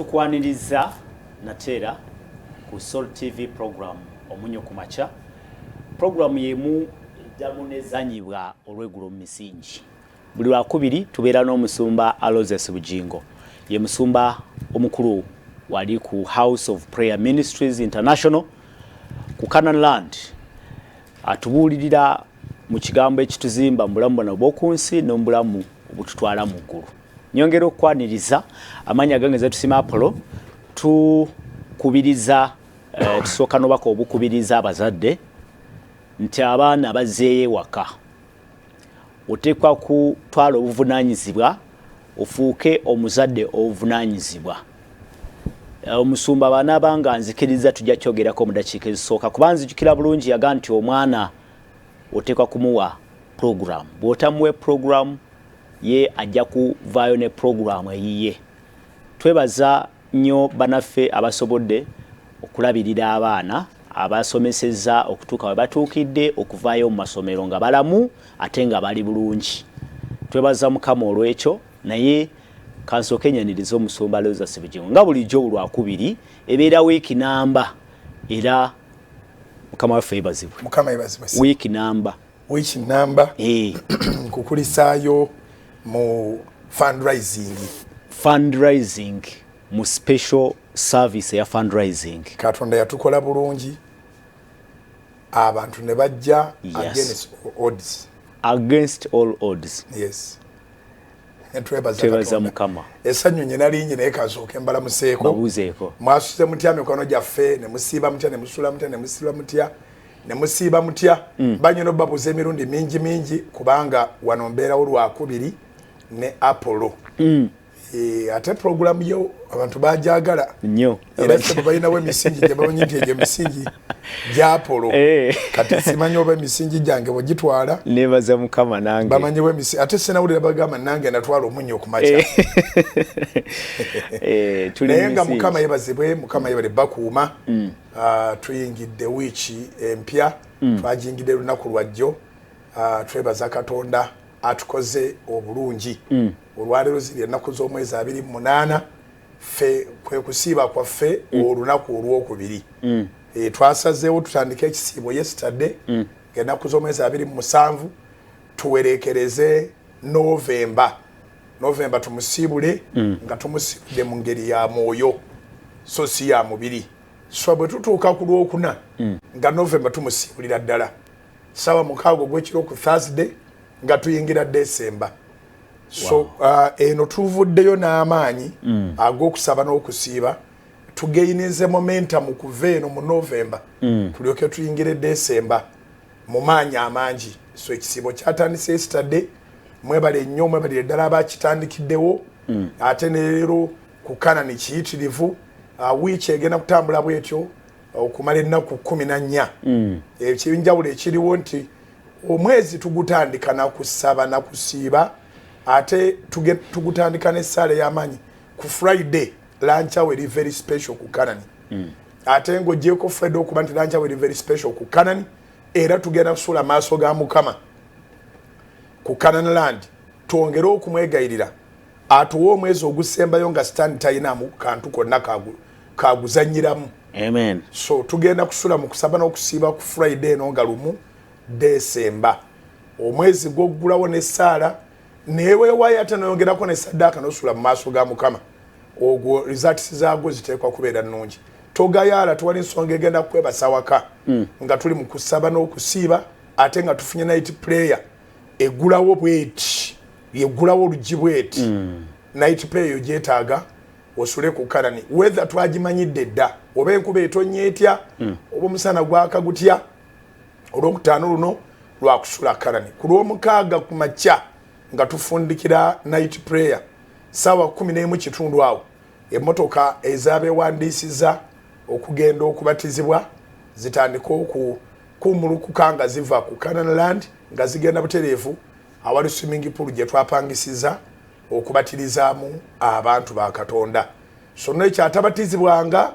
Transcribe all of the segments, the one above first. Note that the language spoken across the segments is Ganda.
tukwaniriza natera ku Soul TV program Omunnyo ku Makya. Program yemu jamunezanyibwa olweggulo mu misingi. Buli Lwakubiri tubeera n'omusumba Aloysious Bujjingo. Ye musumba omukulu wali ku House of Prayer Ministries International ku Canaan Land. Atubuulirira mu kigambo ekituzimba mu bulamu bwonna obw'okunsi n'obulamu obututwala mu ggulu. Nyongera okwaniriza amanya gange tusima Apollo tukubiriza tusooka n'obubaka obukubiriza abazadde nti abaana bazeeye waka oteekwa kutwala obuvunaanyizibwa ofuuke omuzadde obuvunaanyizibwa. Omusumba abaana banga nzikiriza tujja kyogerako mu dakiika ezisooka kuba nzijukira bulungi yaga nti omwana oteekwa kumuwa program. Bw'otamuwe program ye ajja kuvaayo ne program eyiye. Twebaza nnyo banaffe abasobodde okulabirira abaana abasomeseza okutuuka we batuukidde okuvaayo mu masomero nga balamu ate nga bali bulungi. Twebaza Mukama olw'ekyo, naye kansooke enyaniriza omusumba Aloysious Bujjingo nga bulijjo buli Lwakubiri ebeera wiiki namba era Mukama waffe yeebazibwe. Mukama yeebazibwe. Wiiki namba. Wiiki namba. Kukulisaayo mu fundraising. Fundraising mu special service ya fundraising. Katonda yatukola bulungi. Abantu ne bajja against all odds. Against all odds. Yes. Twebaza Mukama. Essanyu nyina lingi naye kasooke mbalamuseeko. Babuuzeeko. Mwasuze mutya mikono gyaffe ne musiiba mutya ne musula mutya ne musiiba mutya ne musiiba mutya. Banyino babuuza emirundi mingi kubanga wano mbeerawo Lwakubiri ne Apollo. Ate program yo abantu bajagala nnyo era se balinawo emisingi gye bamanyi nti egyo emisingi gya Apollo. Kati simanyi oba emisingi gyange bwegitwala nebaza Mukama nange bamanyiwo emisingi ate sinawulira bagamba nange natwala Omunnyo ku Makya. Naye nga Mukama yebazibwe, Mukama yebale bakuuma. Tuyingidde wiiki empya, twajingidde lunaku lwajjo. Twebaza Katonda atukoze obulungi. Olwaleero ziri ennaku z'omwezi 28 ffe kwe kusiiba kwaffe olunaku olwokubiri. Twasazeewo tutandike ekisiibo yesterday ng'ennaku z'omwezi 27 tuwereekereze November tumusiibule nga tumusiibudde mu ngeri ya mwoyo so si ya mubiri. So bwe tutuuka ku Lwokuna nga November tumusiibulira ddala ssaawa 6 ogw'ekiro ku Thursday nga tuyingira December. So eno tuvuddeyo n'amaanyi ag'okusaba n'okusiiba tugeyinize momentum kuva eno mu November tulyoke tuyingire December mu maanyi amangi. So ekisiibo kyatandise yesterday, mwebale nnyo, mwebalire ddala abakitandikiddewo. Ate ne leero ku Canaan kiyitirivu wiiki egenda kutambula bwetyo okumala ennaku 14. Ekinjawulo ekiriwo nti omwezi tugutandika na kusaba na kusiiba ate tugutandika n'essaala y'amaanyi ku Friday lunch hour eri very special ku Canaan. Ate ng'oggyeko Friday okuba nti lunch hour eri very special ku Canaan era tugenda kusula maaso ga Mukama ku Canaan Land twongere okumwegayirira atuwa omwezi ogusembayo nga Sitaani talinamu kantu konna kaguzannyiramu. Amen. So tugenda kusula mu kusaba n'okusiiba ku Friday eno nga lumu December. Omwezi gwoggulawo n'essaala neweewaayo ate noyongerako n'essaddaaka n'osula mu maaso ga Mukama. Ogwo results zaagwo ziteekwa kubeera nnungi. Togayaala tewali nsonga egenda kukwebasa waka nga tuli mu kusaba n'okusiiba ate nga tufunye night prayer eggulawo bweti yeggulawo olugi bweti. Night prayer gyetaaga osule ku Canaan. Weather twagimanyidde dda oba enkuba etonnya etya oba omusana gwaka gutya. Olwokutaano luno lwakusula Canaan. Ku Lwomukaaga ku makya nga tufundikira night prayer ssaawa 11 awo emmotoka ezaabeewandiisiza okugenda okubatizibwa zitandika okukumulukuka nga ziva ku Canaan Land nga zigenda butereevu awali swimming pool gye twapangisiza okubatirizaamu abantu ba Katonda. So n'ekyo atabatizibwanga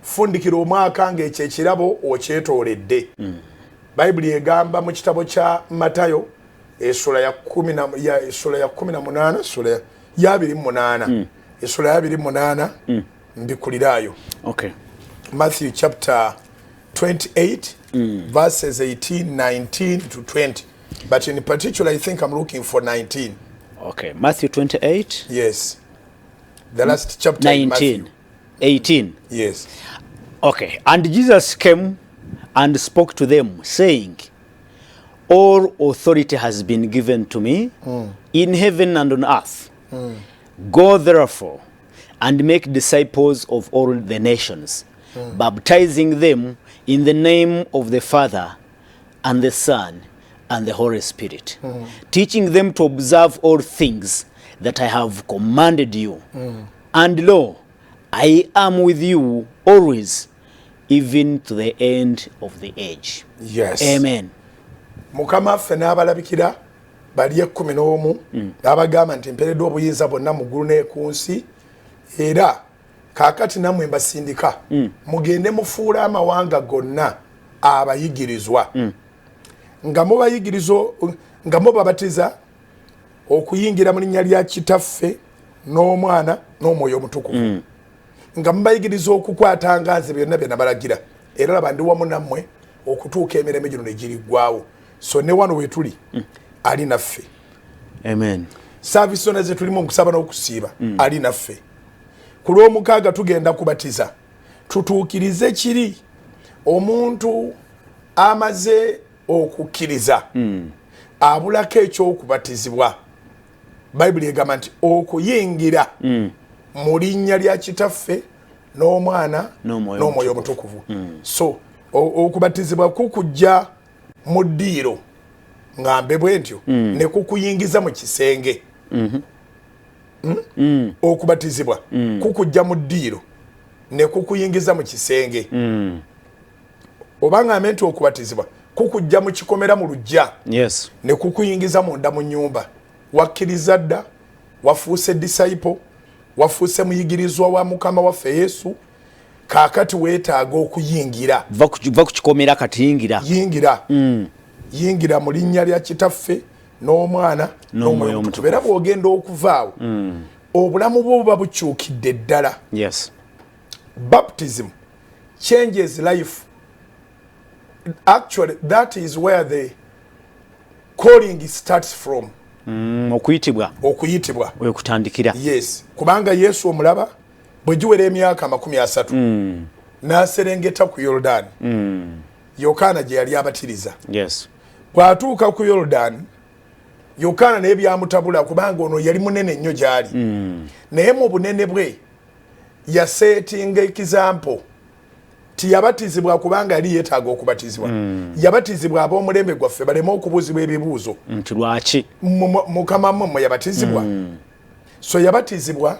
fundikira omwaka ng'ekyo ekirabo okyetooledde. Bayibuli egamba mu kitabo kya Matayo esula ya 18 esula ya 28 esula ya 28 esula ya 28 mbikulirayo. Okay. Matthew chapter 28 verses 18, 19 to 20. But in particular, I think I'm looking for 19. Okay. Matthew 28. Yes. The last chapter 19. in Matthew. 18. Yes. Okay. And Jesus came and spoke to them, saying, all authority has been given to me in heaven and on earth. Go therefore and make disciples of all the nations, baptizing them in the name of the Father and the Son and the Holy Spirit, teaching them to observe all things that I have commanded you. And lo, I am with you always, even to the end of the age. Yes. Amen. Mukama ffe n'abalabikira bali 11 n'abagamba nti mpereddwa obuyinza bwonna mu ggulu ne ku nsi, era kaakati nammwe mbasindika mugende mufuula amawanga gonna abayigirizwa nga mubabatiza okuyingira mu linnya lya Kitaffe n'Omwana n'Omwoyo Omutukuvu, nga mubayigiriza okukwatanga nze byonna bye nabalagira, era laba ndi wamu nammwe okutuuka emirembe gino ne giriggwaawo. So ne wano wetuli ali naffe. Amen. Service zonna ze tulimu okusaba n'okusiiba ali naffe. Ku lw'omukaaga tugenda kubatiza. Tutuukirize kiri omuntu amaze okukkiriza abulako ekyokubatizibwa. Bayibuli egamba nti okuyingira mu linnya lya Kitaffe n'Omwana n'Omwoyo Omutukuvu. So okubatizibwa kukujja mu ddiiro ngambe bwe ntyo ne kukuyingiza mu kisenge. Okubatizibwa kukujja mu ddiiro ne kukuyingiza mu kisenge. Oba ngambe nti okubatizibwa kukujja mu kikomera mu lujja ne kukuyingiza munda mu nnyumba. Wakkiriza dda, wafuuse disciple, wafuuse muyigirizwa wa Mukama waffe Yesu, kaakati weetaaga okuyingira. Va ku kikomera kati yingira. Yingira mu linnya lya Kitaffe n'Omwana n'Omwoyo Omutukuvu. Era bw'ogenda okuvaawo obulamu bwo buba bukyukidde ddala. Yes. Baptism changes life. Actually, that is where the calling starts from. Okuyitibwa we kutandikira. Yes. Kubanga Yesu omulaba bwe giwera emyaka 30 n'aserengeta ku Yoludaani. Yokaana gye yali abatiriza. Yes. Bw'atuuka ku Yoludaani, Yokaana naye byamutabula kubanga ono yali munene nnyo gy'ali. Naye mu bunene bwe yaseetinga example ti yabatizibwa kubanga yali yeetaaga okubatizibwa. Yabatizibwa ab'omulembe gwaffe baleme okubuuzibwa ebibuuzo nti lwaki Mukama mmwe yabatizibwa. So yabatizibwa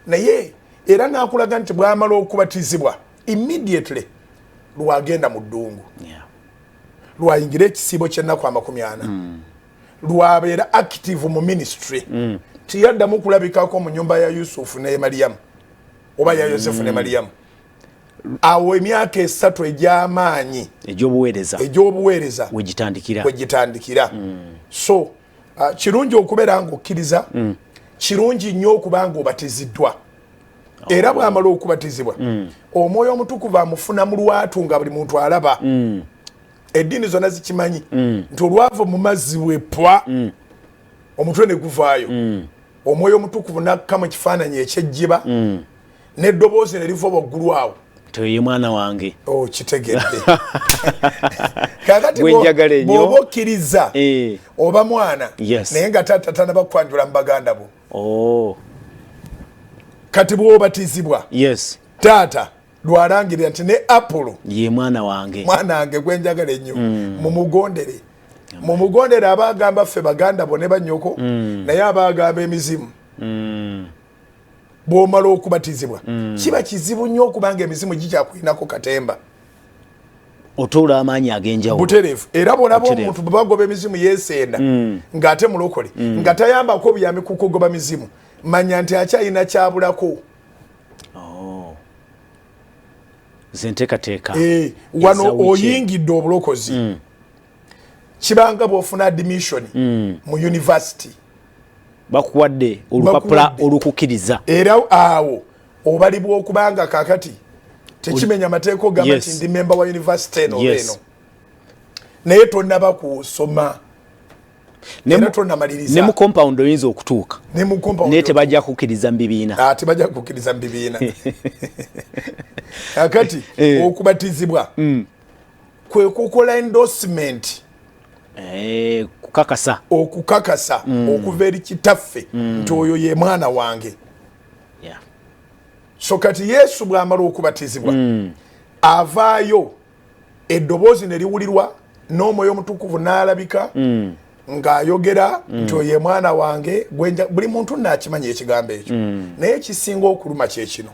naye era n'akulaga nti bw'amala okubatizibwa immediately lwagenda mu ddungu. Lwayingira ekisiibo ky'ennaku 40. Lwabeera active mu ministry. Tiyaddamu kulabikako mu nyumba ya Yusufu ne Mariyamu oba ya Yosefu ne Mariyamu. Awo emyaka 3 egy'amaanyi egy'obuweereza wegitandikira. So kirungi okubeera ng'okkiriza, kirungi nnyo okuba ng'obatiziddwa. Era bw'amala okubatizibwa Omwoyo Omutukuvu amufuna mu lwatu nga buli muntu alaba. Eddiini zonna zikimanyi nti olwava mu mazzi bwepwa omutwe ne guvaayo. Omwoyo Omutukuvu n'akka mu kifaananyi eky'ejjiba n'eddoboozi ne liva waggulu awo. Toye mwana wange. Kitegedde. Kakati bw'oba okkiriza oba mwana naye nga taata tanaba kwanjula mu baganda bo. Kati bw'obatizibwa taata lwalangirira nti ne Apolo ye mwana wange gwe njagala ennyo. Mumugondere abaagamba ffe baganda bo ne bannyoko naye abaagamba emizimu. Bw'omala okubatizibwa kiba kizibu nnyo okubanga emizimu gikyakuyinako katemba. Otuula amaanyi ag'enjawulo. Butereevu. Era bw'olaba omuntu bwe bagoba emizimu yeesenda ng'ate mulokole nga tayambako buyambi ku kugoba mizimu, manya nti akyalina kyabulako. Zenteekateeka. Wano oyingidde obulokozi. Kibanga bw'ofuna admission mu university. Bakuwadde olupapula olukukkiriza. Era awo obalibwa okubanga kakati tekimenya amateeka ogamba nti ndi member wa university eno eno naye tonnaba kusoma ne mu compound oyinza okutuuka naye tebajja kukkiriza mu bibiina tebajja kukkiriza mu bibiina kakati okubatizibwa kwe kukola endorsement okukakasa okuva eri kitaffe nti oyo ye mwana wange. So kati Yesu bw'amala okubatizibwa avaayo eddoboozi ne liwulirwa n'omwoyo omutukuvu n'alabika ng'ayogera nti oyo ye mwana wange buli muntu n'akimanya ekigambo ekyo naye ekisinga okuluma kye kino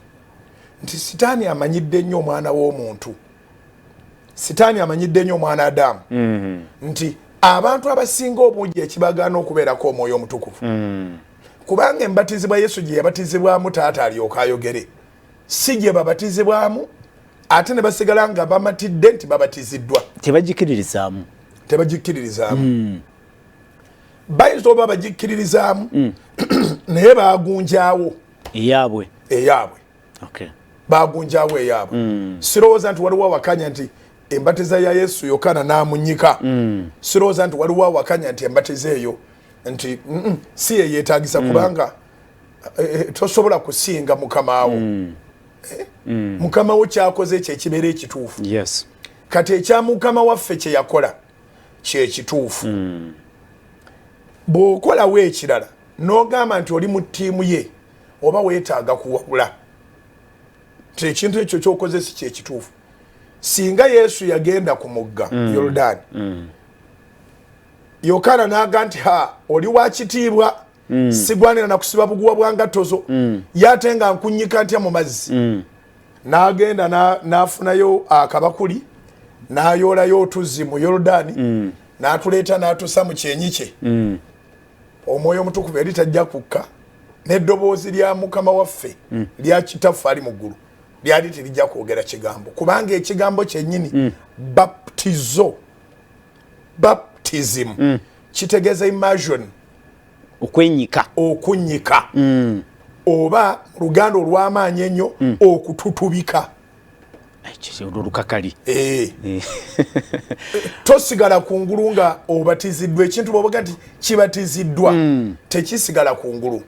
nti sitaani amanyidde nnyo omwana w'omuntu, sitaani amanyidde nnyo omwana Adamu nti abantu abasinga obungi ekibagaana okubeerako omwoyo omutukuvu kubanga embatizibwa Yesu gye yabatizibwamu taata alyoka ayogere si gye babatizibwamu ate ne basigala nga bamatidde nti babatiziddwa tebagikiririzaamu bayinza oba bagikiririzaamu naye bagunjaawo eyaabwe bagunjaawo eyaabwe sirowooza nti waliwo awakanya nti embatiza ya Yesu Yokaana n'amunyika sirowooza nti waliwo awakanya nti embatiza eyo nti si ye yeetaagisa kubanga tosobola kusinga mukamawo mukamawo kyakoze kyekibeera ekituufu kati ekya mukama waffe kye yakola kyekituufu bw'okolawo ekirala n'ogamba nti oli mu ttiimu ye oba weetaaga kuwabula nti ekintu ekyo ky'okoze si kyekituufu. Singa Yesu yagenda ku mugga Yoludaani Yokaana n'aga nti oli wa kitiibwa sigwanira na kusiba buguwa bwa ngatto zo yate nga nkunyika ntya mu mazzi n'agenda n'afunayo akabakuli n'ayoolayo otuzzi mu Yoludaani n'atuleeta n'atusa mu kyenyi kye omwoyo omutukuvu eri tajja kukka n'eddoboozi lya mukama waffe lya kitaffe ali mu ggulu lyali terijja kwogera kigambo kubanga ekigambo kyennyini baptism kitegeeza immersion okunyika oba luganda olw'amaanyi ennyo okututubika olukakali tosigala kungulu nga obatiziddwa ekintu bwobaga nti kibatiziddwa tekisigala kungulu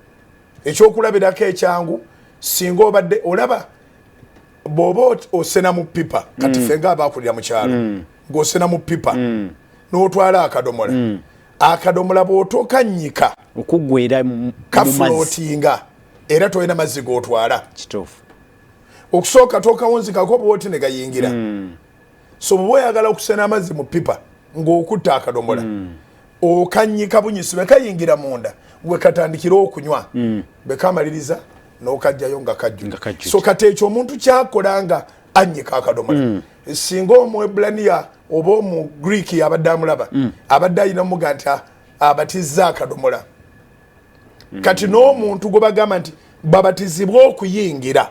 ekyokulabirako ekyangu singa obadde olaba bw'oba osena mu pipa kati ffe nga abaakulira mu kyalo ng'osena mu pipa n'otwala akadomola bw'otokanyika okuggwera kafulootinga era tolina mazzi g'otwala okusooka tokawunzikako bw'oti ne gayingira so bwe oyagala okusena amazzi mu pipa ng'okutta akadomola okanyika bunyisi bwe kayingira munda bwe katandikira okunywa bwe kamaliriza n'okajjayo nga kajju so kati ekyo omuntu kyakola nga annyika akadomola singa Omwebbulaniya oba omu Greek abadde amulaba abadde alina omuga nti abatizza akadomola kati n'omuntu gwe bagamba nti babatizibwa okuyingira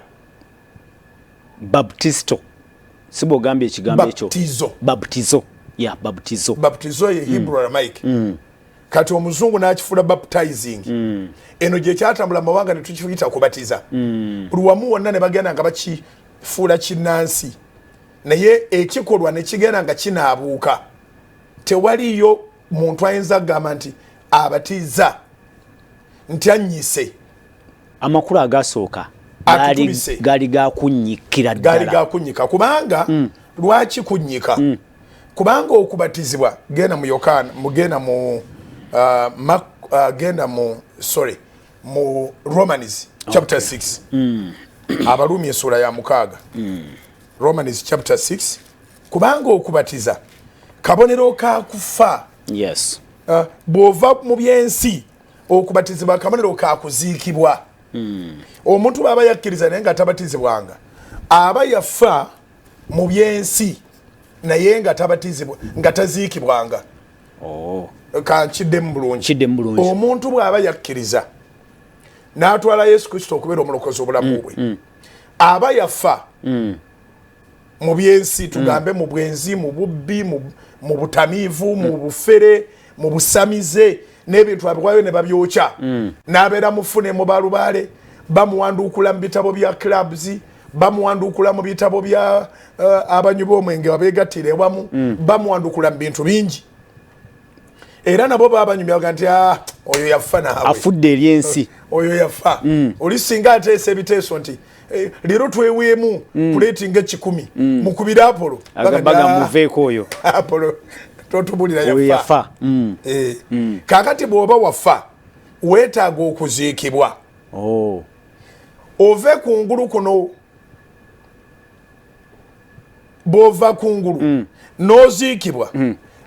baptisto si bw'ogambye ekigambo ekyo baptizo ye Hebrew Aramaic kati omuzungu n'akifuula baptizing eno gye kyatambula amawanga ne tukiyita kubatiza luwamu wonna ne bagenda nga bakifuula kinnansi naye ekikolwa ne kigenda nga kinaabuuka tewaliyo muntu ayinza kugamba nti abatiza nti annyise amakulu agasooka gali gakunnyikira ddala gali gakunnyika kubanga lwaki kunnyika kubanga okubatizibwa genda mu Yokaana mugenda mu genda mu mu Romans chapter 6 Abalumi essula ya 6 Romans chapter 6 kubanga okubatiza kabonero ka kufa bw'ova mu byensi okubatizibwa kabonero ka kuziikibwa omuntu baba yakkiriza naye nga tabatizibwanga aba yafa mu byensi naye nga tabatizibwa nga taziikibwanga kankiddemu bulungi omuntu bw'aba yakkiriza n'atwala Yesu Kristo okubeera omulokozi obulamu bwe aba yafa mu byensi tugambe mu bwenzi mu bubbi mu butamiivu mu bufere mu busamize n'ebintu abikwayo ne babyokya n'abeera mufune mu balubaale bamuwandukula mu bitabo bya clubs bamuwandukula mu bitabo bya abanywi b'omwenge abeegattira ewamu bamuwandukula mu bintu bingi era nabo babanyumya baga nti oyo yafa naawe afudde eri ensi oyo yafa oli singa ateesa ebiteeso nti leero tweweemu puleeti ng'ekikumi mukubira Apollo baga muveeko oyo Apollo totubulira yafa kaakati bw'oba wafa weetaaga okuziikibwa ove kungulu kuno bw'ova kungulu n'oziikibwa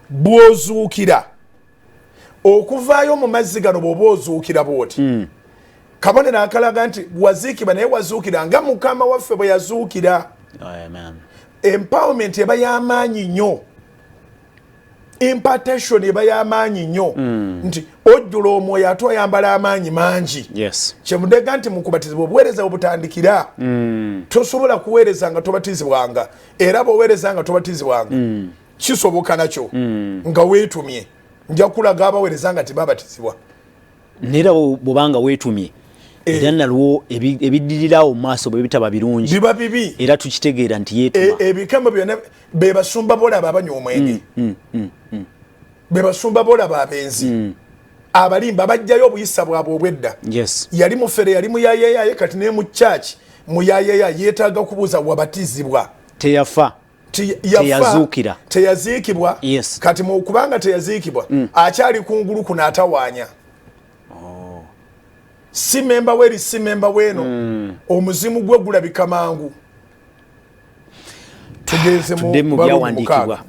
bw'ozuukira okuvaayo mu mazzi gano bw'oba ozuukira bw'oti kabonero akalaga nti waziikibwa naye wazuukira nga mukama waffe bwe yazuukira. Empowerment eba y'amaanyi nnyo, impartation eba y'amaanyi nnyo nti ojjula omwoyo ate oyambala amaanyi mangi. Kyemudega nti mu kubatizibwa obuweereza obutandikira tosobola kuweereza nga tobatizibwanga era bw'oweereza nga tobatizibwanga kisoboka nakyo nga weetumye nja kulaga abaweereza nga tebabatizibwa nera bw'obanga weetumye era nalwo ebiddirirawo mu maaso bwe bitaba birungi biba bibi era tukitegeera nti yeetuma ebikamo byonna be basumba bolaba abanywa omwenge be basumba bolaba abenzi abalimba bajjayo obuyisa bwabwe obwedda yali mufere yali muyayeyaye kati ne mu church muyayeya yeetaaga kubuuza wabatizibwa teyafa teyazuukira teyaziikibwa kati mu kubanga teyaziikibwa akyali kungulu kuno atawaanya si memba weri si memba weno omuzimu gwe gulabika mangu tugeze mu byawandiikibwa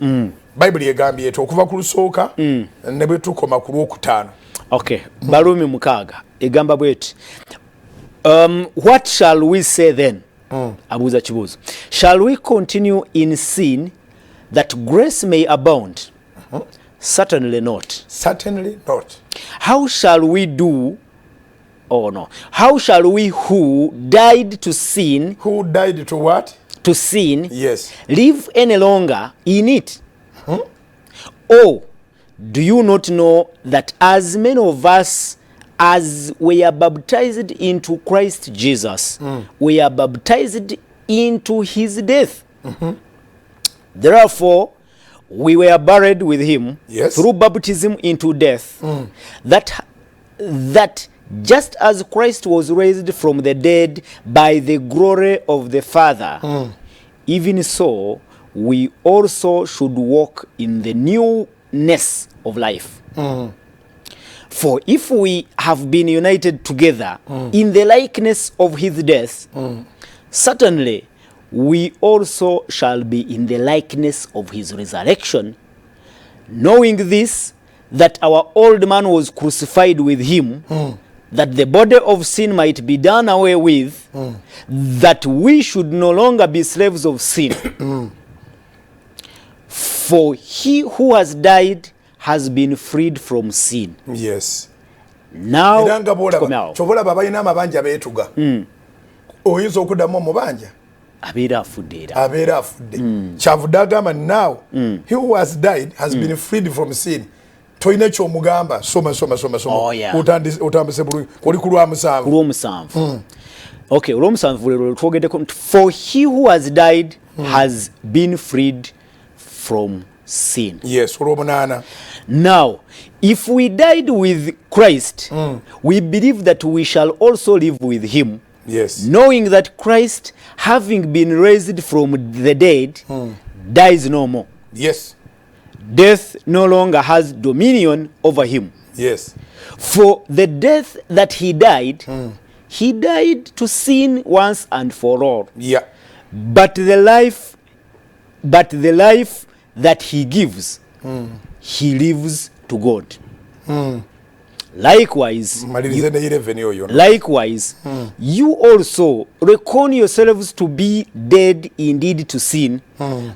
Bible egambye eto okuva ku lusooka ne bwe tukoma ku lwokutaano. Barumi 6 egamba bweti what shall we say then? Abuuza kibuuzo. Shall we continue in sin that grace may abound? Certainly not. Certainly not. How shall we do? Oh no. How shall we who died to sin? Who died to what? To sin. Yes. Live any longer in it? Oh, do you not know that as many of us as we are baptized into Christ Jesus, we are baptized into his death? Therefore, we were buried with him through baptism into death, that just as Christ was raised from the dead by the glory of the Father, even so we also should walk in the newness of life. For if we have been united together in the likeness of his death, certainly we also shall be in the likeness of his resurrection, knowing this, that our old man was crucified with him, that the body of sin might be done away with, that we should no longer be slaves of sin. For he who has died has been freed from sin. Yes. Now, chobola baba ina mabanja betuga. Oyinza okuddamu mubanja. Abeera afudde. Kyavudagamba now he who has died has been freed from sin. Toyina kyomugamba soma. Utambise bulungi oli ku lw'omusanvu. Okay, olw'omusanvu lero twogeddeko for he who has died has been freed from sin. Yes, olw'omunaana. Now, if we died with Christ, we believe that we shall also live with him. Yes. Knowing that Christ, having been raised from the dead, dies no more. Yes. Death no longer has dominion over him. Yes. For the death that he died to sin once and for all. Yeah. But the life that he gives, he lives to God. Likewise, you also reckon yourselves to be dead indeed to sin,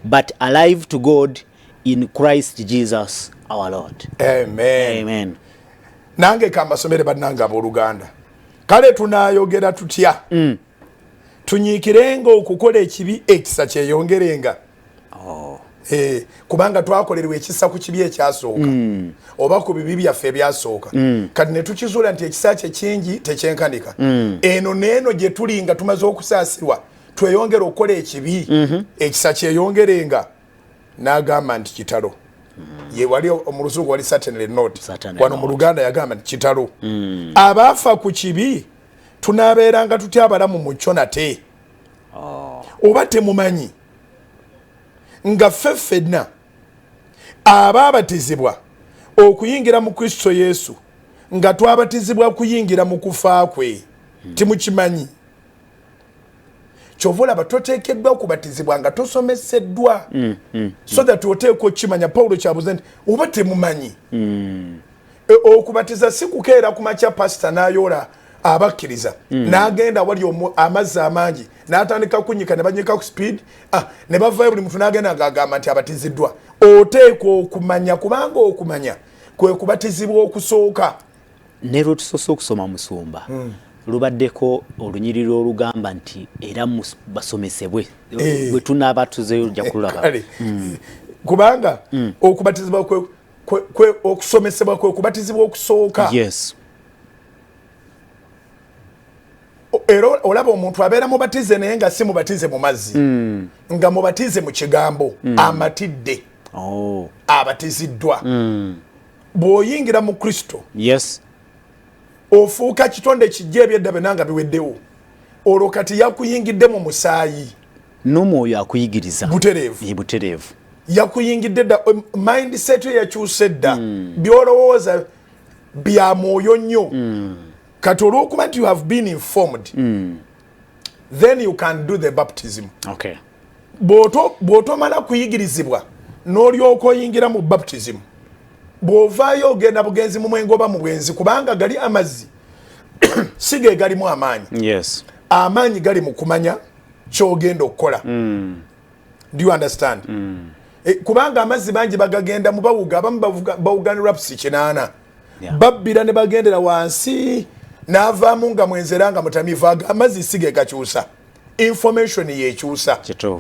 but alive to God in Christ Jesus our Lord. Amen. Nange kamasomere bannanga abooluganda. Kale tunaayogera tutya? Tunyiikirenga okukola ekibi ekisa kyeyongerenga. kubanga twakolerwa ekisa ku kibi ekyasooka oba ku bibi byaffe ebyasooka kati ne tukizuula nti ekisa kye kingi tekyenkanika eno neeno gye tuli nga tumaze okusaasirwa tweyongera okukola ekibi ekisa kyeyongerenga n'agamba nti kitalo ye wali omuluzungu wali certainly not wano mu Luganda yagamba nti kitalo abaafa ku kibi tunaabeeranga tutya abalamu mu kyo nate oba temumanyi nga ffenna abaabatizibwa okuyingira mu Kristo Yesu nga twabatizibwa kuyingira mu kufa kwe timukimanyi kyovula batoteekeddwa okubatizibwa nga tosomeseddwa so that oteekwa okimanya Pawulo kyabuze nti oba temumanyi okubatiza si kukeera ku makya pasita n'ayoola abakkiriza n'agenda wali amazzi amangi n'atandika kunyika ne banyika ku speed ne bavayo buli muntu n'agenda ng'agamba nti abatiziddwa oteekwa okumanya kubanga okumanya kwe kubatizibwa okusooka ne lwe tusoose okusoma Musumba lubaddeko olunyiriri olugamba nti era basomesebwe bwe tunaaba tuzeyo ojja kulaba kubanga okubatizibwa kwe okusomesebwa kwe kubatizibwa okusooka yes era olaba omuntu abeera mubatize naye nga si mubatize mu mazzi nga mubatize mu kigambo amatidde abatiziddwa bw'oyingira mu Kristo yes ofuuka kitonde kijja ebyedda benanga biweddewo olwo kati yakuyingidde mu musaayi n'omwoyo akuyigiriza butereevu yakuyingidde dda mindset yo yakyuse dda byolowooza bya mwoyo nnyo kati olw'okuba nti you have been informed then you can do the baptism okay bw'otomala kuyigirizibwa n'olyoka oyingira mu baptism bw'ovaayo ogenda bugenzi mu mwengo oba mu bwenzi kubanga gali amazzi si ge galimu amaanyi yes amaanyi gali mu kumanya ky'ogenda okukola do you understand kubanga amazzi bangi bagagenda mu bawuga abamu bawugana rapusi 8 babbira ne bagendera wansi n'avaamu nga mwenzera nga mutamivu amazzi si ge gakyusa information yekyusa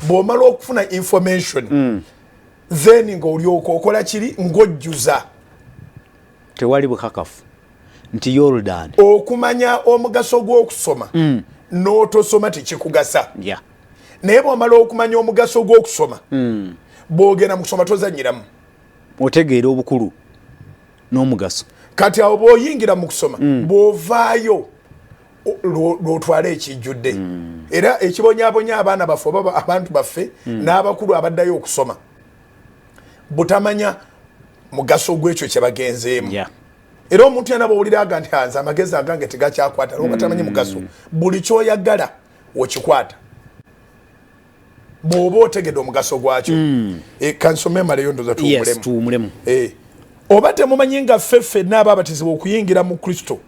bw'omala okufuna information then ng'olyoka okola kiri ng'ojjuza tewali bukakafu nti Yordan okumanya omugaso gw'okusoma n'otosoma tekikugasa naye bw'omala okumanya omugaso gw'okusoma bw'ogenda mu kusoma tozanyiramu otegeera obukulu n'omugaso kati awo bw'oyingira mu kusoma bw'ovaayo lwotwala ekijjudde era ekibonyaabonya abaana baffe oba abantu baffe n'abakulu abaddayo okusoma butamanya mugaso gw'ekyo kye bagenzeemu era omuntu yana bw'owulira aga nti nze amagezi agange tegakyakwata lwoba tamanyi mugaso buli ky'oyagala okikwata bw'oba otegedde omugaso gwakyo kansome maleyo ndoza tuwumulemu oba temumanyi nga ffenna abaabatizibwa okuyingira mu Kristo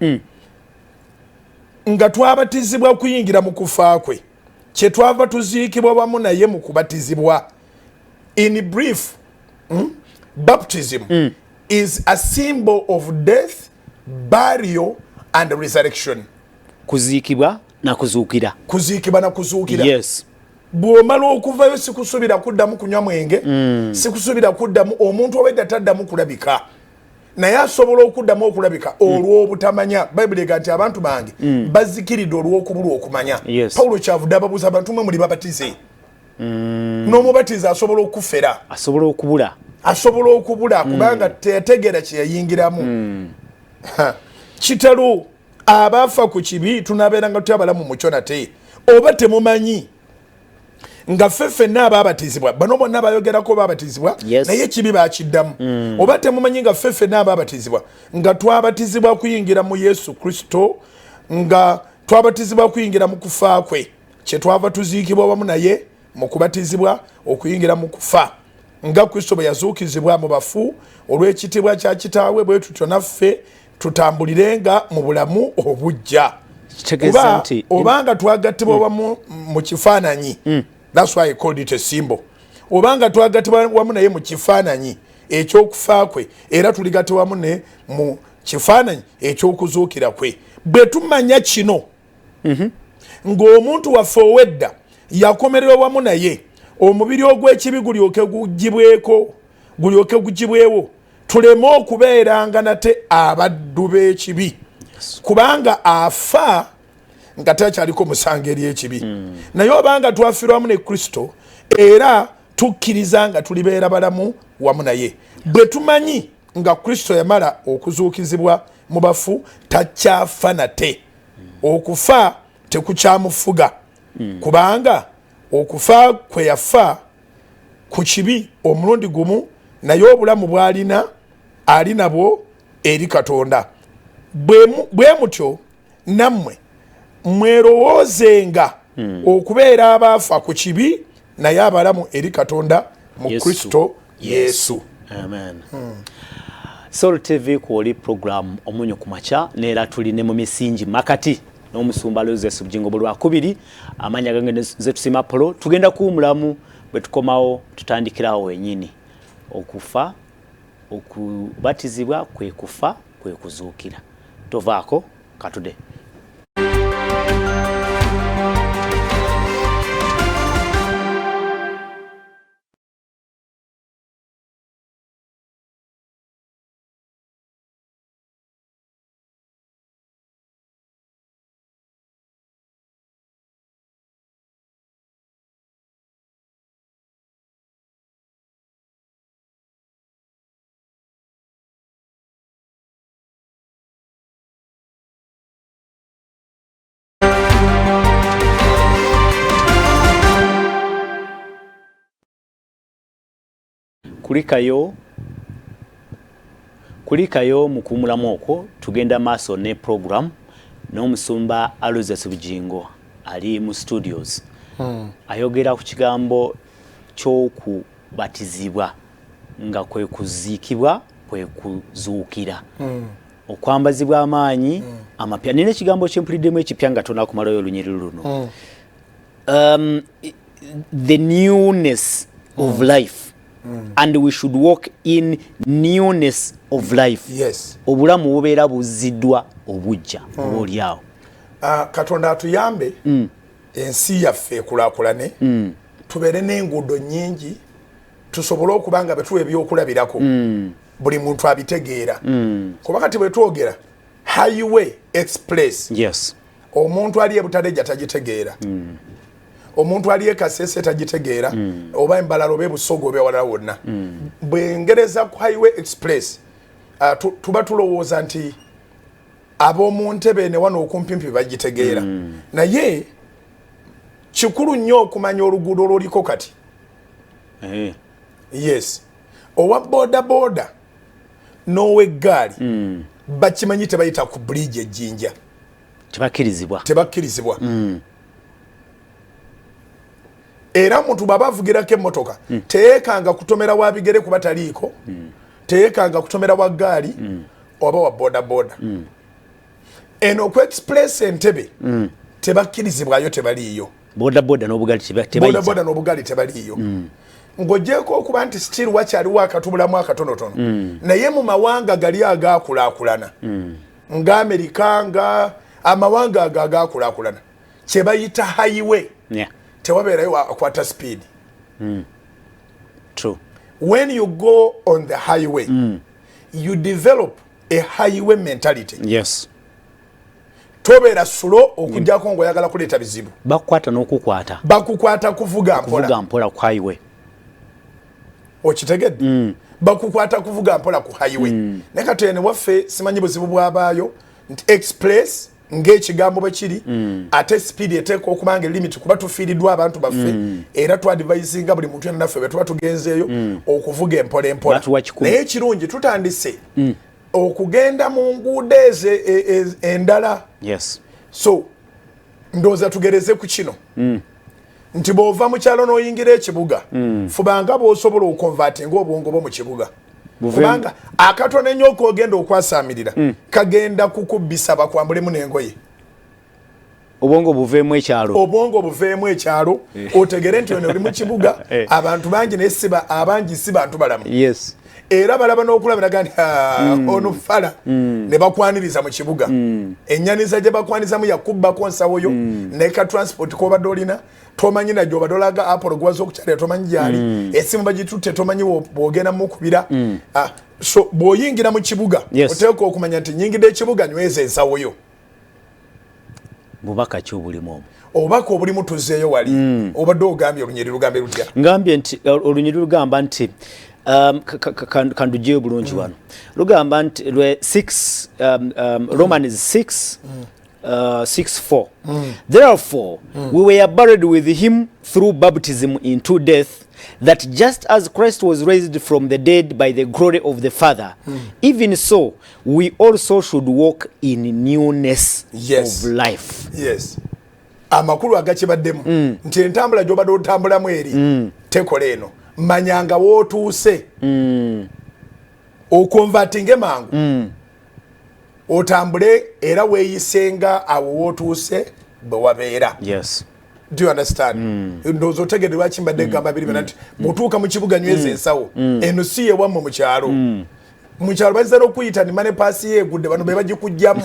nga twabatizibwa okuyingira mu kufa kwe kye twava tuziikibwa wamu naye mu kubatizibwa in brief baptism is a symbol of death, burial and resurrection. Kuziikibwa na kuzuukira. Kuziikibwa na kuzuukira. Yes. Bw'omala okuvayo sikusubira kuddamu kunywa mwenge, sikusubira kuddamu omuntu owedda taddamu kulabika. Naye asobola okuddamu okulabika olw'obutamanya. Bayibuli egamba nti abantu bange bazikiridde olw'okubulwa okumanya. Pawulo kyavudde ababuuza abantu mmwe muli babatize. N'omubatiza asobola okufera. Asobola okubula. Asobola okubula kubanga teyategeera kye yayingiramu. Kitalo abaafa ku kibi tunaabeeranga tutya abalamu mu kyo nate. Oba temumanyi nga ffenna abaabatizibwa bano bonna bayogerako baabatizibwa naye ekibi baakiddamu oba temumanyi nga ffenna abaabatizibwa nga twabatizibwa kuyingira mu Yesu Kristo nga twabatizibwa kuyingira mu kufa kwe kye twava tuziikibwa wamu naye mu kubatizibwa okuyingira mu kufa nga Kristo bwe yazuukizibwa mu bafu olw'ekitiibwa kya kitaawe bwe tutyo naffe tutambulirenga mu bulamu obujja obanga twagattibwa wamu mu kifaananyi. That's why I called it a symbol. Obanga twagattibwa wamu naye mu kifaananyi ekyokufa kwe era tuligattibwa wamu ne mu kifaananyi ekyokuzuukira kwe. Bwe tumanya kino ng'omuntu waffe owedda yakomererwa wamu naye omubiri ogw'ekibi gulyoke gugibwewo tuleme okubeeranga nate abaddu b'ekibi kubanga afa nga takyaliko musango eri ekibi naye obanga twafiirwamu ne Kristo era tukkiriza nga tulibeera balamu wamu naye bwe tumanyi nga Kristo yamala okuzuukizibwa mu bafu takyafa nate okufa tekukyamufuga kubanga okufa kwe yafa ku kibi omulundi gumu naye obulamu bw'alina ali nabwo eri Katonda bwe mutyo nammwe mwerowoozenga okubeera abaafa ku kibi naye abalamu eri Katonda mu Kristo Yesu. Amen. Soul TV kuoli program Omunnyo ku makya neera tuli ne mu misingi makati n'omusumba Aloysious Bujjingo bulwa kubiri amanya gange zetusima polo tugenda kuwumulamu bwe tukomawo tutandikirawo wenyini okufa okubatizibwa kwe kufa kwe kuzuukira tovaako katude. kulikayo mukumulamu okwo tugenda maaso ne program n'omusumba Aloysious Bujjingo ali mu studios ayogera ku kigambo ky'okubatizibwa nga kwe kuziikibwa kwe kuzuukira okwambazibwa amaanyi amapya nina ekigambo kyempuliddemu ekipya nga tonakumalayo olunyiri luno the newness of life and we should walk in newness of life. Yes. Obulamu bubeera buziddwa obujja obuliawo. Katonda atuyambe ensi yaffe ekulaakulane tubeere n'enguudo nnyingi tusobole okuba nga betuwa ebyokulabirako buli muntu abitegeera kuba kati bwe twogera highway express yes omuntu ali ebutaleja tagitegeera omuntu ali ekasese tagitegeera oba embalalo oba ebusogo oba ewalala wonna bwengereza ku highway express tuba tulowooza nti ab'omu Ntebe ne wano okumpimpi bagitegeera naye kikulu nnyo okumanya oluguudo olwoliko kati yes owa boda n'ow'eggaali bakimanyi tebayita ku bridge ejjinja tebakkirizibwa era muntu baba avugirako emmotoka teyeekanga kutomera wa bigere kuba taliiko teyeekanga kutomera wa ggaali oba wa boda eno ku express Entebbe tebakkirizibwayo tebaliiyo boda n'obugaali tebaliiyo ng'ogyeko okuba nti still wakyaliwo akatubulamu akatonotono naye mu mawanga gali agaakulaakulana nga Amerika nga amawanga ago agaakulaakulana kye bayita highway tewabeerayo akwata speed true when you go on the highway you develop a highway mentality yes tobeera sulo okujjako ng'oyagala kuleeta bizibu bakukwata kuvuga mpola ku highway okitegedde bakukwata kuvuga mpola ku highway naye kati ene waffe simanyi buzibu bwabaayo nti express ng'ekigambo bwe kiri ate speed eteeka okubanga limit kuba tufiiriddwa abantu baffe era twadvisinga buli muntu yenna naffe bwe tuba tugenzeeyo okuvuga empola naye ekirungi tutandise okugenda mu nguudo ezo endala yes so ndowooza tugereze ku kino nti bw'ova mu kyalo n'oyingira ekibuga fubanga bw'osobola okonvatinga obwongo bwo mu kibuga kubanga akatono ennyo okogenda okwasaamirira kagenda kukubbisa bakwambulemu n'engoye obwongo buveemu ekyalo otegere nti ono oli mu kibuga abantu bangi naye abangi si bantu balamu yes era balaba n'okulabira gani ono fala ne bakwaniriza mu kibuga ennyaniza gye bakwanizamu yakubbako nsawo yo neka transport kobadde olina tomanyi na gyoba dolaga Apple gwazo okukyalira tomanyi gyali esimu bagitutte tomanyi bwogenda mukubira so bw'oyingira mu kibuga oteeka okumanya nti nyingidde ekibuga nyweza ensawo yo bubaka ki obulimu obubaka obulimu tuzzeeyo wali obadde ogambye olunyiri lugambe lutya ngambye nti olunyiri lugamba nti kandujeyo bulungi wano lugamba nti 6 Romans 6:4 therefore we were buried with him through baptism into death, that just as Christ was raised from the dead by the glory of the Father, even so we also should walk in newness of life. Yes. Amakulu agakibaddemu nti entambula gy'obadde otambulamu eri tekola eno manyanga wootuuse okonvatinge mangu otambule era weeyisenga awo wootuuse bwe wabeera. Yes. Do you understand? Ndozo otegedde lwaki mbadde gamba biri nti mutuuka mu kibuga nyweza ensawo eno si yewammwe mu kyalo mu kyalo bazira okuyita ni mane paasi yeegudde bano be bagikujjamu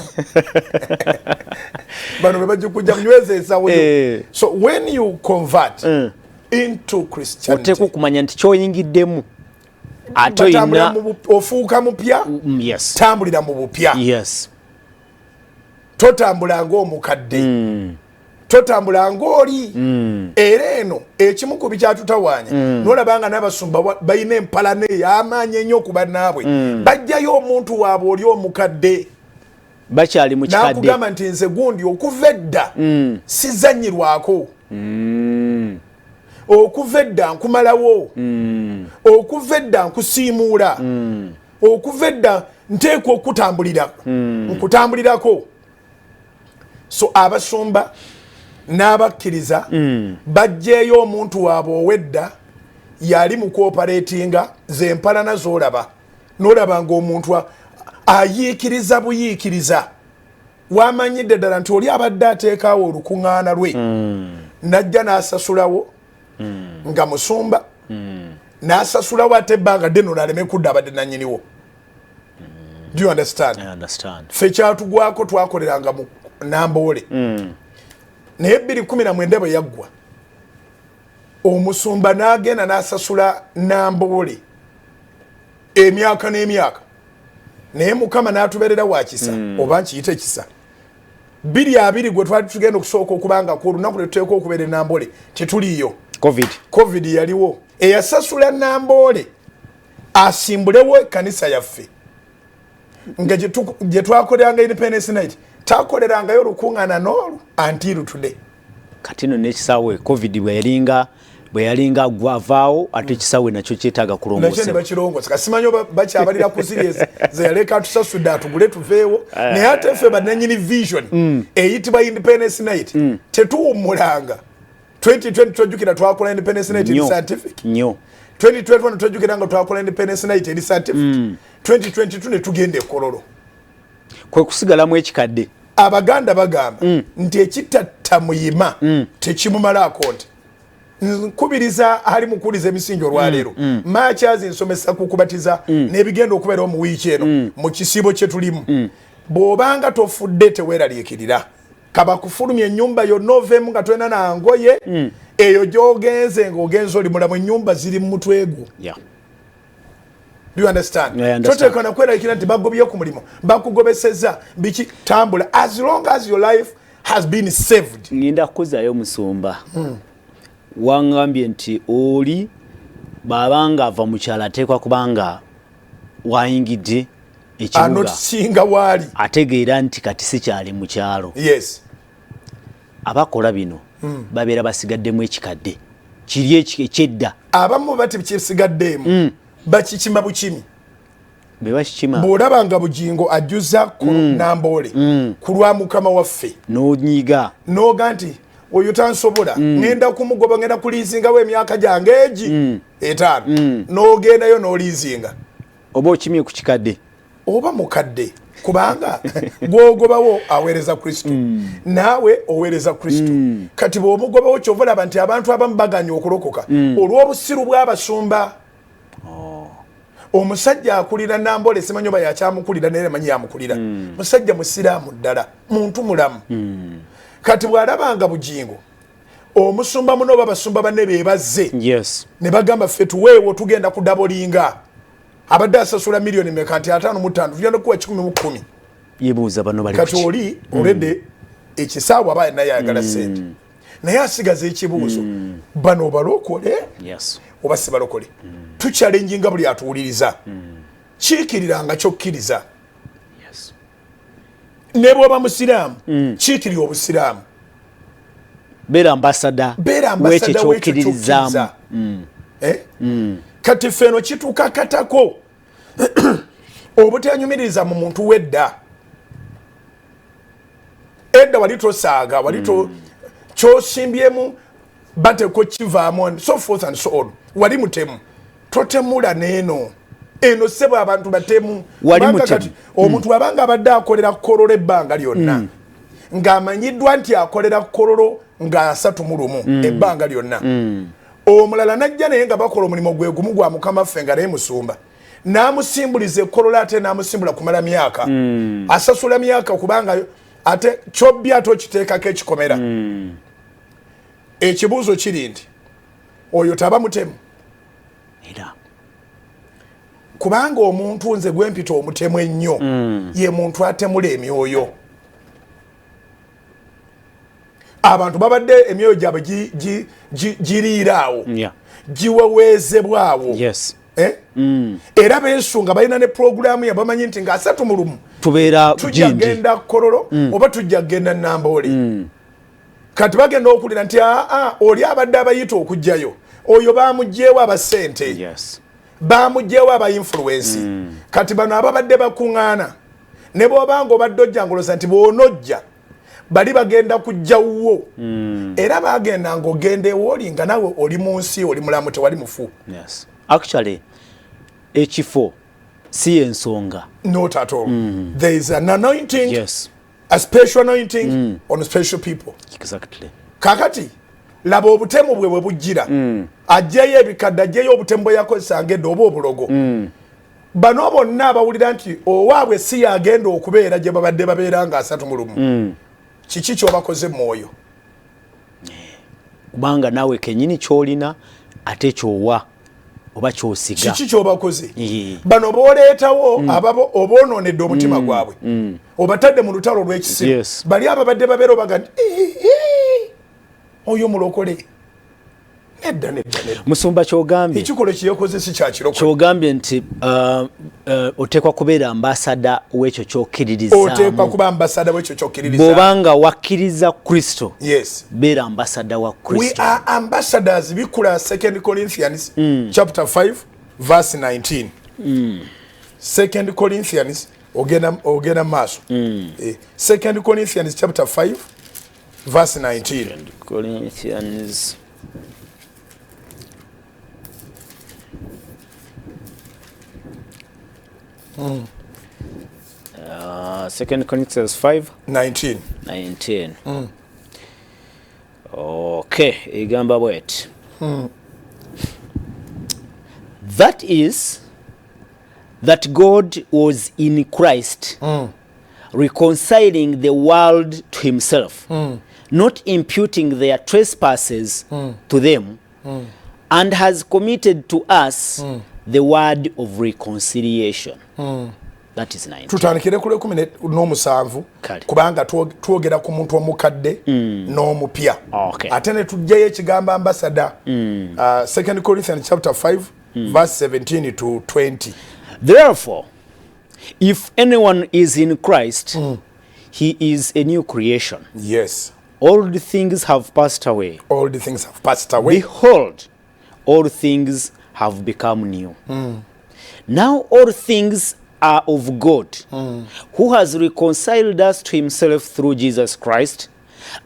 bano be bagikujjamu nyweza ensawo yo. So when you convert into Christianity oteeka okumanya nti kyoyingiddemu ate oyina ofuuka mupya. Yes. Tambulira mu bupya. Yes. Totambula ng'omukadde totambula ng'oli era eno ekimu ku bikyatutawaanya n'olabanga n'abasumba balina empalane ey'amaanyi ennyo okuba naabwe bajjayo omuntu waabwe oli omukadde bakyali mu kikadde n'akugamba nti nze gundi okuva edda sizanyirwako okuva edda nkumalawo okuva edda nkusiimuula okuva edda nteekwa okutambulira nkutambulirako. So abasumba n'abakkiriza bajjeeyo omuntu waabwe owedda yali mu cooperatinga ze mpalana z'olaba n'olaba ng'omuntu ayiikiriza buyiikiriza wamanyidde ddala nti oli abadde ateekaawo olukuŋŋaana lwe najja n'asasulawo nga musumba n'asasulawo ate ebbanga ddeno naleme kudda abadde nannyiniwo. Do you understand? I understand. Ffe kyatugwako twakoleranga mu Namboole naye 2019 bwe yaggwa omusumba n'agenda n'asasula Namboole emyaka n'emyaka naye Mukama n'atubeerera wa kisa oba nkiyite kisa 2020 gwe twali tugenda okusooka okubanga ku lunaku lwe tuteekwa okubeera Namboole tetuliiyo covid yaliwo eyasasula Namboole asimbulewo ekkanisa yaffe nga gye twakoleranga Independence Night takolerangayo olukuŋŋaana n'olu until today. Kati no n'ekisaawe covid bwe yalinga gwavaawo ate ekisaawe nakyo kyetaaga kulongosebwa. Nakyo ne bakirongosa kasimanyi oba bakyabalira ku series ze yaleka atusasudde atugule tuveewo naye ate ffe bannannyini vision eyitibwa Independence Night tetuwummulanga. 2020 twajjukira twakola Independence Night eri scientific nnyo 2021 twajjukira nga twakola Independence Night eri scientific 2022 ne tugenda e Kololo kwe kusigalamu ekikadde. Abaganda bagamba nti ekitatta muyima tekimumalaako nti nkubiriza ali mukuliza emisingi olwaleero Makya nsomesa kukubatiza n'ebigenda okubeerawo mu wiiki eno mu kisiibo kye tulimu bw'obanga tofudde teweeraliikirira kaba kufulumya ennyumba yonna oveemu nga tolina nangoye eyo gy'ogenze ng'ogenze oli mulamu ennyumba ziri mu mutwe gwo. Do you understand? Toteeka na kweraliikira nti bagobye ku mulimu bakugobeseza biki tambula as long as your life has been saved. Ngenda kukuzaayo musumba wangambye nti oli babanga ava mu kyalo ateekwa kubanga wayingidde ekibuga singa waali ategeera nti kati si kyali mu kyalo. Yes. Abakola bino babeera basigaddemu ekikadde kiri ekyedda abamu bati kisigaddeemu bakikima bukimi bebakikima bw'olabanga Bujjingo ajjuza ku Namboole ku lwa Mukama waffe n'onyiga n'oga nti oyo tansobola ngenda kumugoba ngenda kuliizingawo emyaka gyange egi 5 n'ogendayo n'oliizinga oba okimye ku kikadde oba mukadde kubanga gwogobawo aweereza Kristo naawe oweereza Kristo kati bw'omugobawo kyova olaba nti abantu abamu baganya okulokoka olw'obusiru bw'abasumba omusajja akulira Nambole simanyi oba yakyamukulira naye manyi yamukulira musajja musiraamu ddala muntu mulamu kati bw'alabanga Bujjingo omusumba muno babasumba banne beebazze ne bagamba ffe tuweewo tugenda kudabolinga abadde asasula miliyoni meka nti 5.5 tugenda kuwa 10 yebuuza bano bali kati oli olwedde ekisaawa abaye naye ayagala ssente naye asigaza ekibuuzo bano balokole oba si balokole tukyalenjinga buli atuwuliriza kiikiriranga kyokkiriza ne bw'oba musiraamu kiikirira obusiraamu beera ambasada w'ekyo kyokkiririzaamu kati ffe eno kitukakatako obutanyumiriza mu muntu wedda edda wali tosaaga wali kyosimbyemu bateko kivaamu and so forth and so on wali mutemu totemula neeno eno sebo abantu batemu kati omuntu abanga abadde akolera kololo ebbanga lyonna ng'amanyiddwa nti akolera kololo nga 3 ebbanga lyonna omulala najja naye nga bakola omulimu gwe gumu gwa mukama ffe nga naye musumba n'amusimbuliza ekkololo ate n'amusimbula kumala myaka asasula myaka kubanga ate kyobbi ate okiteekako ekikomera ekibuuzo kiri nti oyo taba mutemu era kubanga omuntu nze gwempita omutemu ennyo ye muntu atemula emyoyo abantu babadde emyoyo gyabwe giriiraawo giweweezebwawo era beesunga balina ne puroguramu yabamanyi nti nga 3 tujja genda kololo oba tujja genda Nambole kati bagenda okulira nti oli abadde abayita okujjayo oyo bamugjeewo abasente bamugjeewo aba influence kati bano ababadde bakuŋŋaana ne bw'obanga obadde ojjangoloza nti bw'onojja bali bagenda kujjawo era bagenda ng'ogenda ewooli nga nawe oli mu nsi oli mulamu tewali mufu actually ekifo si ensonga not at all there is an anointing a special anointing on special people exactly kakati laba obutemu bwe bujjira ajjayo ebikadde ajjayo obutemu bwe yakozesanga edda oba obulogo bano bonna abawulira nti owaabwe si yagenda okubeera gye babadde babeera nga 3 kiki kyobakoze mwoyo kubanga naawe kenyini kyolina ate kyowa oba kyosiga kiki kyobakoze bano booleetawo ababo oboononedde omutima gwabwe obatadde mu lutalo lw'ekisimu bali ababadde babeera obaga nti oyo mulokole nedda musumba kyogambye ekikolo kyeyakoze si kyakirokole kyogambye nti oteekwa kubeera ambasada w'ekyo kyokkiririzaamu oteekwa kuba ambasada w'ekyo kyokkiririzaamu bw'obanga wakkiriza Kristo beera ambasada wa Kristo we are ambassadors bikula 2 Corinthians chapter 5 verse 19 2 Corinthians ogenda maaso 2 Corinthians chapter 5 verse 19 Corinthians 2 Corinthians 5:19. Okay, igamba bwet. That is that God was in Christ reconciling the world to himself, not imputing their trespasses to them, and has committed to us the word of reconciliation. That is 9. Tutandikire kule 17 kubanga twogera ku muntu omukadde n'omupya. Ate ne tujjayo ekigamba ambassador 2 Corinthians chapter 5 verse 17 to 20. Therefore, if anyone is in Christ, he is a new creation. Yes. Old things have passed away. Old things have passed away. Behold, all things have become new. Now all things are of God, who has reconciled us to himself through Jesus Christ,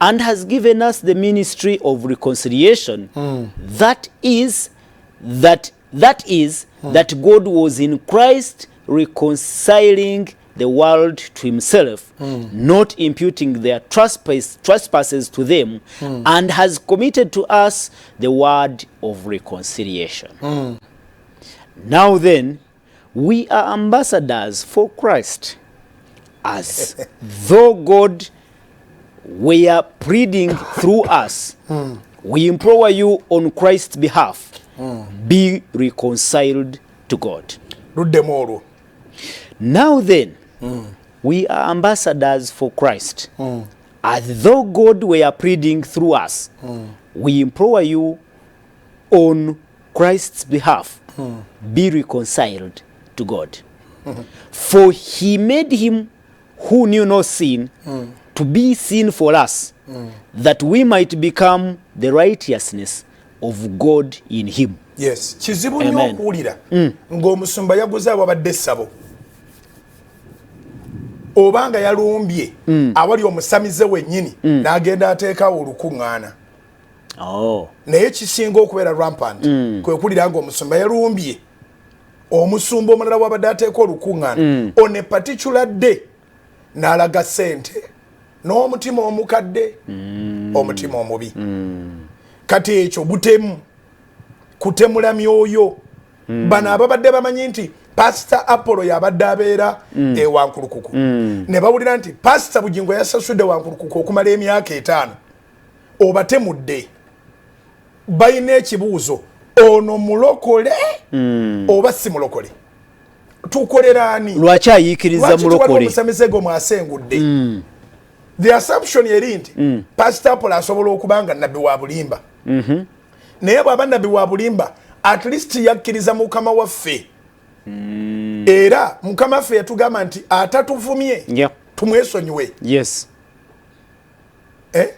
and has given us the ministry of reconciliation. That is that God was in Christ reconciling the world to himself, not imputing their trespasses to them, and has committed to us the word of reconciliation. Now then, We are ambassadors for Christ, as though God were pleading through us. We implore you on Christ's behalf, be reconciled to God. Now then, we are ambassadors for Christ, as though God were pleading through us. We implore you on Christ's behalf, be reconciled to God. For he made him who knew no sin to be sin for us, that we might become the righteousness of God in him. Yes. Kizibu nnyo okuwulira ng'omusumba yaguze ababadde essabo obanga yalumbye awali omusamize wennyini n'agenda ateekawo olukuŋŋaana. Naye kisinga okubeera rampant kwe kulira ng'omusumba yalumbye omusumba omulala wabadde ateeka olukuŋŋaana on a particular day n'alaga ssente n'omutima omukadde omutima omubi. Kati ekyo butemu kutemula myoyo. Bano ababadde bamanyi nti Pastor Apollo yabadde abeera ewankulukuku ne bawulira nti Pastor Bujjingo yasasudde wankulukuku okumala emyaka 5 obatemudde. Bayina ekibuuzo, ono mulokole oba si mulokole? Tukoleraani? Lwaki ayiikiriza mulokole? Omusamize gwo mwasengudde. The assumption yeri nti Pastor Apollo asobola okubanga nabbi wa bulimba. Naye bw'aba nabbi wa bulimba, at least yakkiriza mukama waffe. Era mukama waffe yatugamba nti atatuvumye tumwesonyiwe. Yes.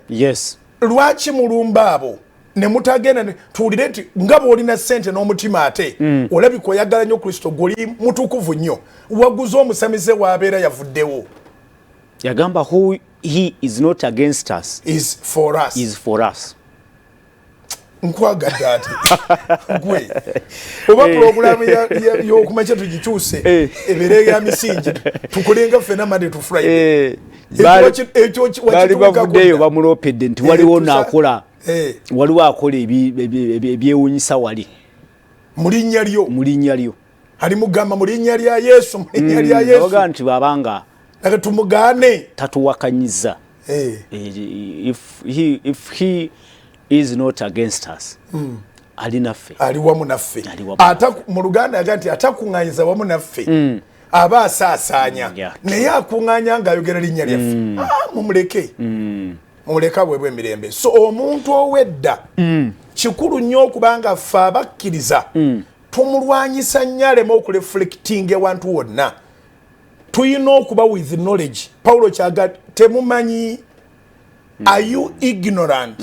Yes. Lwaki mulumba abo ne mutagenda tuwulire nti nga bw'olina ssente n'omutima ate olabika oyagala nnyo Kristo goli mutukuvu nnyo waguza omusamize w'abeera yavuddewo. Yagamba who he is not against us is for us. Is for us. Nkwagadde ati gwe oba programu y'okumakya tugikyuse ebeere ya misingi tukolenga ffena Monday to Friday. Baali bavuddeyo bamulopedde nti waliwo naakola waliwo akola ebyewuunyisa wali mu linnya lyo ali mugamba mu linnya lya Yesu, mu linnya lya Yesu oga nti babanga naga tumugaane tatuwakanyiza. If he is not against us, ali naffe, ali wamu naffe. Ata mu Luganda yaga nti atakuŋŋaanyiza wamu naffe aba asaasaanya naye akuŋŋaanya ng'ayogera linnya lyaffe. Mumuleke mumuleka bwebwe emirembe. So omuntu owedda kikulu nnyo okubanga ffe abakkiriza tumulwanyisa nnyo aleme okureflecting ewantu wonna. Tuyina okuba with knowledge. Paulo kyaga temumanyi. Are you ignorant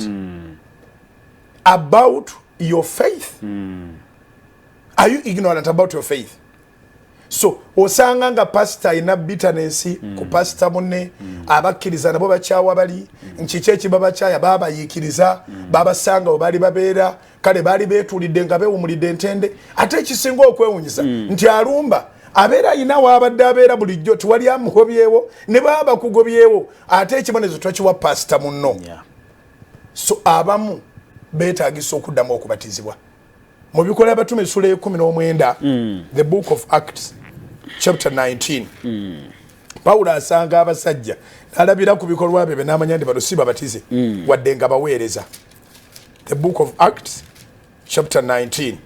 about your faith? Are you ignorant about your faith? So osanga nga pastor ina bitterness ku pastor munne abakkiriza nabo bakyawa bali nkiki ekibaba kyaya baba yikiriza baba sanga obali babeera kale bali beetulidde nga beewumulidde entende ate ekisinga okwewunyisa nti alumba abeera ina wabadde abeera bulijjo tiwali amugobyewo ne baba kugobyewo ate ekibonezo twakiwa pastor munno. So abamu beetaagisa okuddamu okubatizibwa. Mu bikola abatume essula 19 the book of Acts chapter 19 Paulo asanga abasajja n'alabira ku bikolwa bye n'amanya nti bano si babatize wadde nga baweereza. The book of Acts chapter 19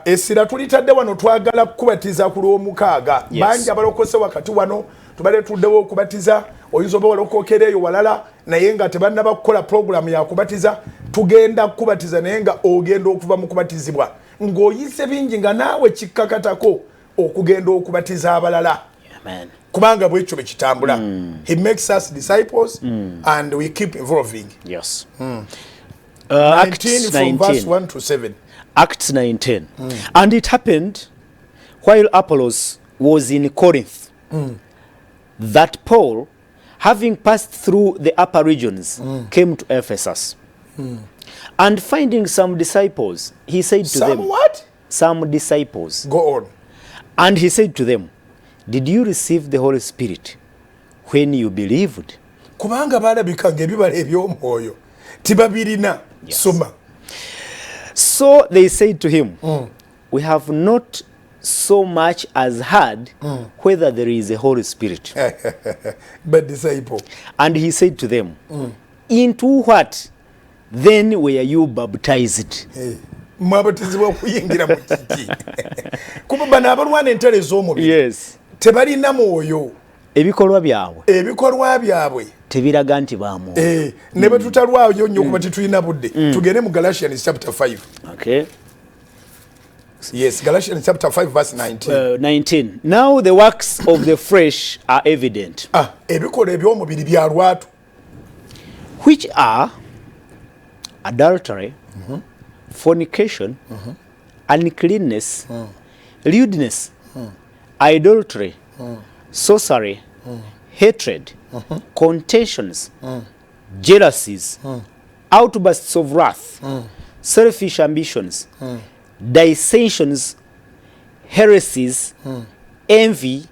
essira tulitadde wano twagala kukubatiza ku lw'omukaaga. Bangi abalokose wakati wano tubale tuddewo okubatiza oyinza oba walokokera eyo walala naye nga tebannaba kukola programu ya kubatiza. Tugenda kubatiza naye nga ogenda okuva mu kubatizibwa ng'oyise bingi nga naawe kikkakatako okugenda okubatiza abalala. Kubanga bwekyo bwe kitambula. He makes us disciples and we keep evolving. Yes. 19 from verse 1 to 7. Acts 19. And it happened while Apollos was in Corinth that Paul, having passed through the upper regions, came to Ephesus. And finding some disciples, he said to them, what? Some disciples. Go on. And he said to them, did you receive the Holy Spirit when you believed? Kubanga balabika ng'ebibala eby'omwoyo tibabirina. Soma. So they said to him, we have not so much as heard whether there is a Holy Spirit. But disciple. And he said to them, into what then were you baptized? Mwabatizibwa kuyingira mu kiki. Kuba bano abalwana entale z'omubiri. Yes. Tebalina mwoyo. Ebikolwa byabwe tebiraga nti bamwoyo. Ne bwe tutalwayo nnyo kuba tetulina budde. Tugende mu Galatians chapter 5. Okay. Yes, Galatians chapter 5 verse 19. 19. Now the works of the flesh are evident. Ebikola eby'omubiri bya lwatu. Which are adultery, fornication, uncleanness, lewdness, idolatry, sorcery, hatred, contentions, jealousies, outbursts of wrath, selfish ambitions, dissensions, heresies, envy,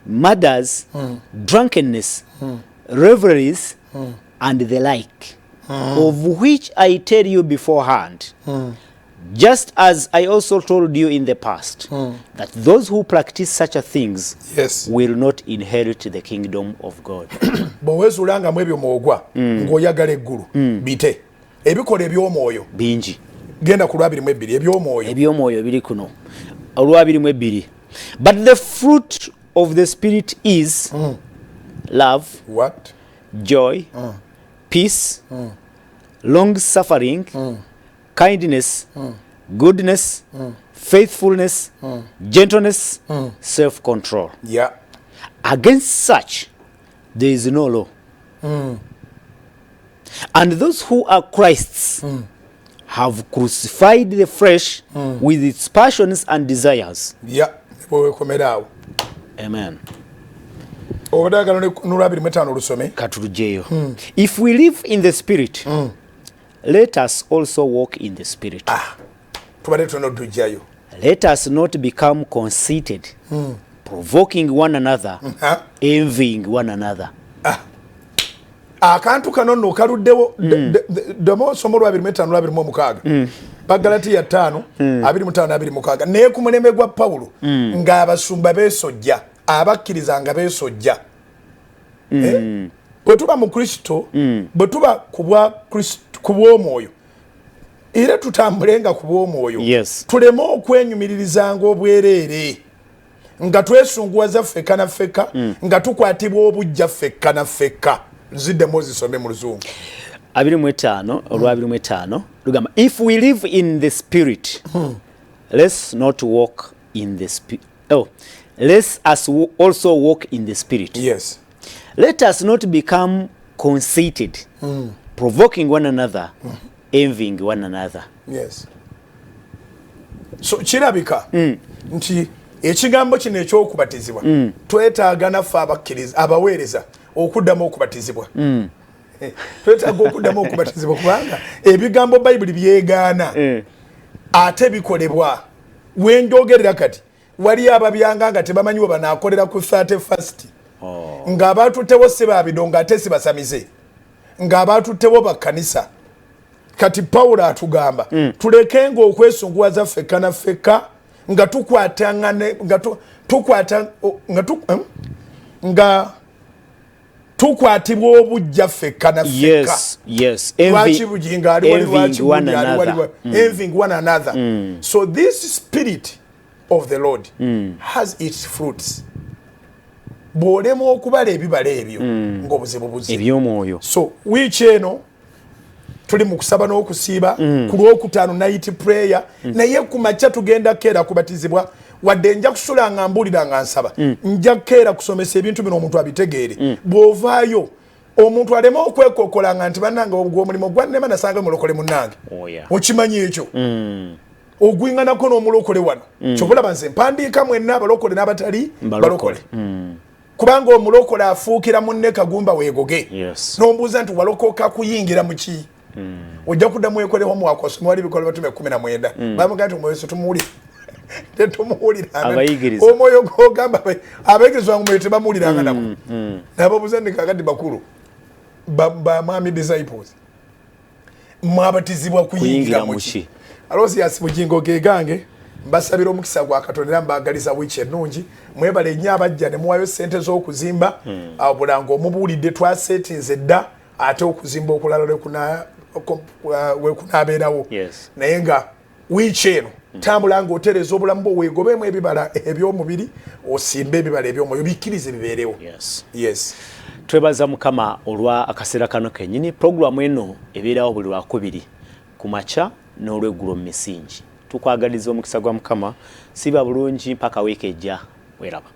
murders, drunkenness, revelries, and the like, of which I tell you beforehand, just as I also told you in the past, that those who practice such a things will not inherit the kingdom of God. Bwezulanga mwebyo mwogwa ng'oyagala eggulu bite ebikola eby'omwoyo bingi genda ku 22 eby'omwoyo biri kuno 22. But the fruit of the Spirit is love, what? Joy, peace, long suffering, kindness, goodness, faithfulness, gentleness, self-control. Yeah. Against such there is no law. And those who are Christ's have crucified the flesh with its passions and desires. Yeah. Amen. If we live in the Spirit, let us also walk in the Spirit. Let us not become conceited, provoking one another, envying one another. Akantu kano no kaluddewo demo somo lwa 25 Bagalatiya 5:25 ne ku muleme gwa Pawulo ng'abasumba beesojja abakkiriza nga beesojja bwe tuba mu Kristo bwe tuba ku bw'omwoyo era tutambulenga ku bw'omwoyo tuleme okwenyumiririzanga obwereere nga twesunguwaza ffekka na ffekka nga tukwatibwa obujja ffekka na ffekka. Zidde Moses ome mu Luzungu 25 lugamba, if we live in the Spirit, let's not walk in the Spirit. Let us also walk in the Spirit. Yes. Let us not become conceited, provoking one another, envying one another. Yes. So kirabika nti ekigambo kino ekyokubatizibwa twetaaga naffe abakkiriza abaweereza okuddamu okubatizibwa. Twetaaga okuddamu okubatizibwa kubanga ebigambo Bayibuli byegaana ate bikolebwa. Wenjogerera kati wali ababyanga nga tebamanyiwe banaakolera ku 31st ng'abaatuttewo si baabidongo ate si basamize ng'abaatuttewo bakkanisa. Kati Pawulo atugamba tulekenga okwesunguwaza ffekka na ffekka nga tukwatangane nga tukwatibwa obujja ffekka na ffekka. Lwaki Bujjingo ali wali lwaki envying one another. So this spirit of the Lord has its fruits. Bw'olema okubala ebibala ebyo ng'obuzibu buzibu. So wiiki eno tuli mu kusaba n'okusiiba ku Lwokutaano night prayer naye ku makya tugenda keera kubatizibwa wadde nja kusula nga mbuulira nga nsaba nja keera kusomesa ebintu bino omuntu abitegeere. Bw'ovaayo omuntu alema okwekokola nga nti bannange ogw'omulimu gwannema nasanga mulokole munnange okimanyi ekyo ogwinganako n'omulokole wano kyokulaba nze mpandiika mwenna abalokole n'abatali balokole kubanga omulokole afuukira munne kagumba weegoge n'ombuuza nti walokoka kuyingira mu ki ojja kuddamu ekoleho mwakosoma wali bikola batume 19 bamugaa nti omwoyo tumuwulira tetumuwuliranga omwoyo gogamba abayigirizwa nga omwoyo tebamuwuliranga nako nababuuza ndi kakati bakulu bamwami disciples mwabatizibwa kuyingira mu ki Aloysious Bujjingo ge gange mbasabira omukisa gwa Katonda mbagaliza wiiki ennungi mwebale nnyo abajja ne muwayo ssente z'okuzimba awo bulanga omubuulidde twaseetinze dda ate okuzimba okulala wekunaabeerawo naye nga wiiki eno tambula ng'otereza obulamu bwo weegobeemu ebibala eby'omubiri osimbe ebibala eby'omwoyo bikkirize bibeerewo. Yes. Twebaza Mukama olwa akaseera kano kennyini. Puroguramu eno ebeerawo buli Lwakubiri ku makya n'olweggulo mu misingi. Tukwagaliza omukisa gwa Mukama siba bulungi mpaka wiiki ejja. Weraba.